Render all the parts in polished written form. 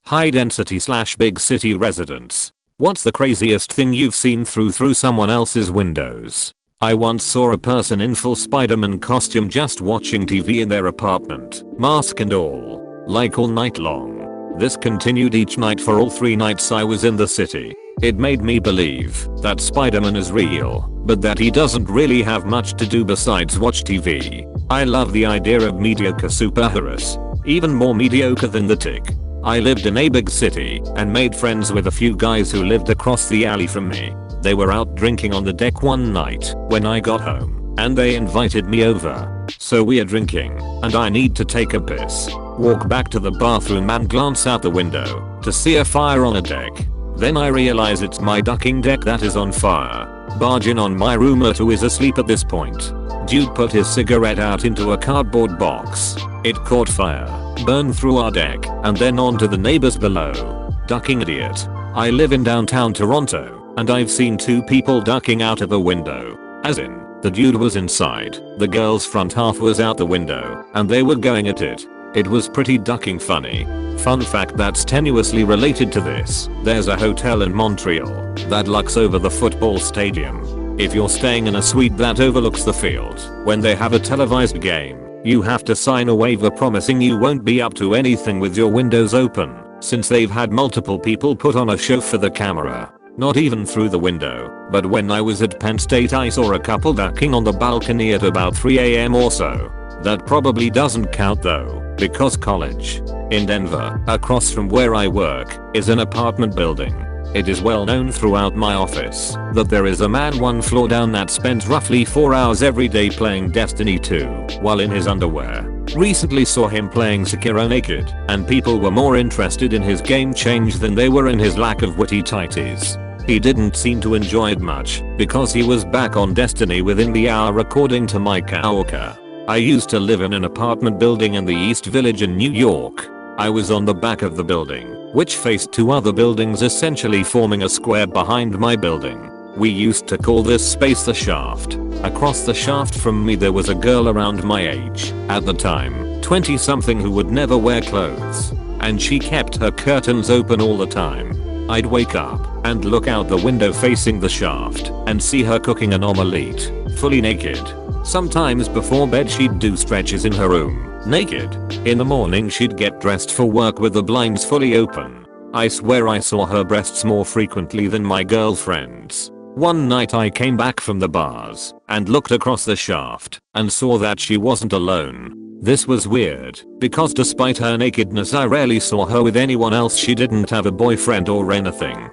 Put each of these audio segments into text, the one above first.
High density / big city residents. What's the craziest thing you've seen through someone else's windows? I once saw a person in full Spider-Man costume just watching TV in their apartment, mask and all, like all night long. This continued each night for all 3 nights I was in the city. It made me believe that Spider-Man is real, but that he doesn't really have much to do besides watch TV. I love the idea of mediocre superheroes, even more mediocre than the Tick. I lived in a big city and made friends with a few guys who lived across the alley from me. They were out drinking on the deck one night when I got home, and they invited me over. So we are drinking, and I need to take a piss. Walk back to the bathroom and glance out the window to see a fire on a deck. Then I realize it's my ducking deck that is on fire. Barge in on my roommate who is asleep at this point. Dude put his cigarette out into a cardboard box. It caught fire, burned through our deck, and then onto the neighbors below. Ducking idiot. I live in downtown Toronto, and I've seen 2 people ducking out of a window. As in, the dude was inside, the girl's front half was out the window, and they were going at it. It was pretty ducking funny. Fun fact that's tenuously related to this, there's a hotel in Montreal that looks over the football stadium. If you're staying in a suite that overlooks the field, when they have a televised game, you have to sign a waiver promising you won't be up to anything with your windows open, since they've had multiple people put on a show for the camera. Not even through the window, but when I was at Penn State I saw a couple ducking on the balcony at about 3 AM or so. That probably doesn't count though, because college in Denver, across from where I work, is an apartment building. It is well known throughout my office that there is a man 1 floor down that spends roughly 4 hours every day playing Destiny 2 while in his underwear. Recently saw him playing Sekiro naked, and people were more interested in his game change than they were in his lack of witty tighties. He didn't seem to enjoy it much, because he was back on Destiny within the hour according to my coworker. I used to live in an apartment building in the East Village in New York. I was on the back of the building, which faced 2 other buildings essentially forming a square behind my building. We used to call this space the shaft. Across the shaft from me there was a girl around my age, at the time, 20 something who would never wear clothes. And she kept her curtains open all the time. I'd wake up and look out the window facing the shaft and see her cooking an omelette, fully naked. Sometimes before bed she'd do stretches in her room, naked. In the morning she'd get dressed for work with the blinds fully open. I swear I saw her breasts more frequently than my girlfriend's. One night I came back from the bars and looked across the shaft and saw that she wasn't alone. This was weird, because despite her nakedness I rarely saw her with anyone else. She didn't have a boyfriend or anything.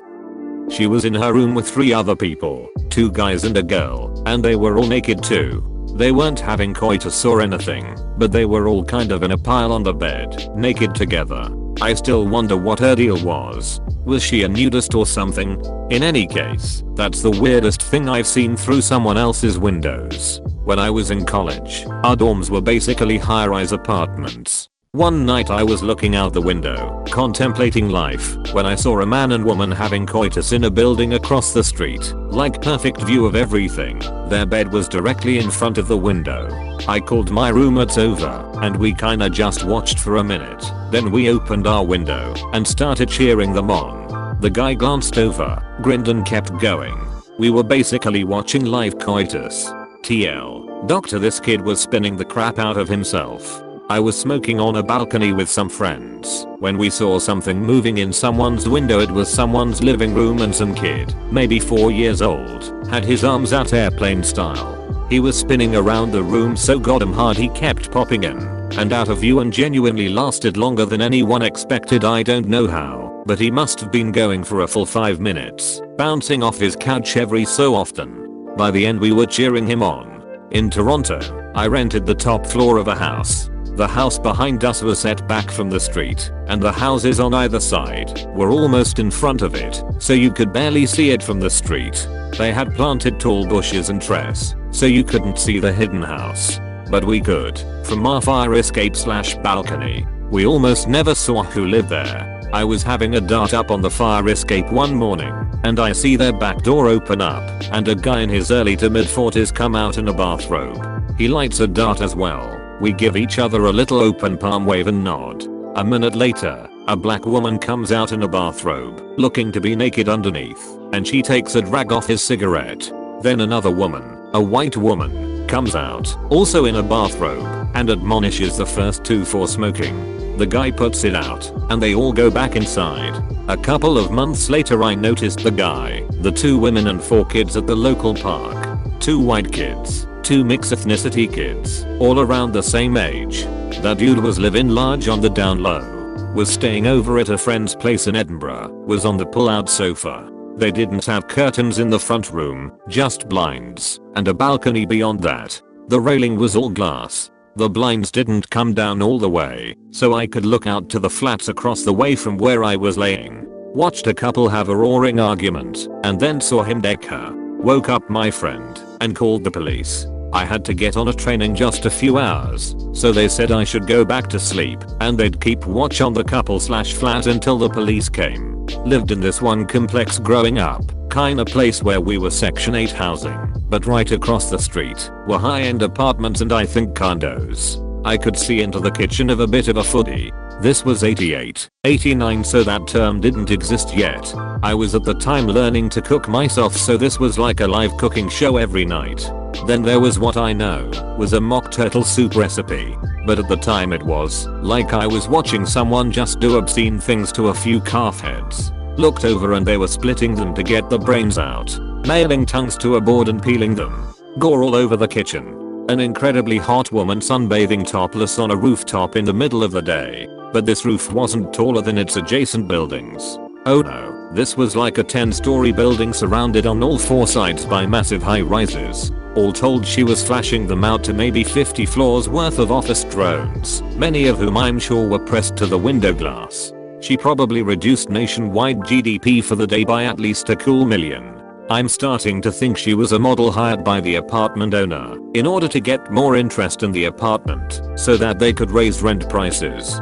She was in her room with 3 other people, 2 guys and a girl, and they were all naked too. They weren't having coitus or anything, but they were all kind of in a pile on the bed, naked together. I still wonder what her deal was. Was she a nudist or something? In any case, that's the weirdest thing I've seen through someone else's windows. When I was in college, our dorms were basically high-rise apartments. One night I was looking out the window, contemplating life, when I saw a man and woman having coitus in a building across the street. Like perfect view of everything. Their bed was directly in front of the window. I called my roommates over, and we kinda just watched for a minute. Then we opened our window and started cheering them on. The guy glanced over, grinned and kept going. We were basically watching live coitus. TL. Doctor, this kid was spinning the crap out of himself. I was smoking on a balcony with some friends when we saw something moving in someone's window. It was someone's living room, and some kid, maybe 4 years old, had his arms out airplane style. He was spinning around the room so goddamn hard he kept popping in and out of view and genuinely lasted longer than anyone expected. I don't know how, but he must have been going for a full 5 minutes, bouncing off his couch every so often. By the end we were cheering him on. In Toronto, I rented the top floor of a house. The house behind us was set back from the street, and the houses on either side were almost in front of it, so you could barely see it from the street. They had planted tall bushes and trees, so you couldn't see the hidden house. But we could, from our fire escape / balcony. We almost never saw who lived there. I was having a dart up on the fire escape one morning, and I see their back door open up, and a guy in his early to mid 40s come out in a bathrobe. He lights a dart as well. We give each other a little open palm wave and nod. A minute later, A black woman comes out in a bathrobe, looking to be naked underneath, and she takes a drag off his cigarette. Then another woman, a white woman, comes out, also in a bathrobe, and admonishes the first two for smoking. The guy puts it out, and they all go back inside. A couple of months later I noticed the guy, the two women and 4 kids at the local park. 2 white kids, 2 mixed ethnicity kids, all around the same age. That dude was living large on the down low. Was staying over at a friend's place in Edinburgh, was on the pull-out sofa. They didn't have curtains in the front room, just blinds, and a balcony beyond that. The railing was all glass. The blinds didn't come down all the way, so I could look out to the flats across the way from where I was laying. Watched a couple have a roaring argument, and then saw him deck her. Woke up my friend, and called the police. I had to get on a train in just a few hours, so they said I should go back to sleep, and they'd keep watch on the couple/flat until the police came. Lived in this one complex growing up, kinda place where we were section 8 housing, but right across the street were high-end apartments and I think condos. I could see into the kitchen of a bit of a foodie. This was 88, 89, so that term didn't exist yet. I was at the time learning to cook myself, so this was like a live cooking show every night. Then there was what I know was a mock turtle soup recipe, but at the time it was like I was watching someone just do obscene things to a few calf heads. Looked over and they were splitting them to get the brains out, nailing tongues to a board and peeling them. Gore all over the kitchen. An incredibly hot woman sunbathing topless on a rooftop in the middle of the day, but this roof wasn't taller than its adjacent buildings. Oh no, this was like a 10-story building surrounded on all 4 sides by massive high-rises. All told, she was flashing them out to maybe 50 floors worth of office drones, many of whom I'm sure were pressed to the window glass. She probably reduced nationwide GDP for the day by at least a cool million. I'm starting to think she was a model hired by the apartment owner in order to get more interest in the apartment so that they could raise rent prices.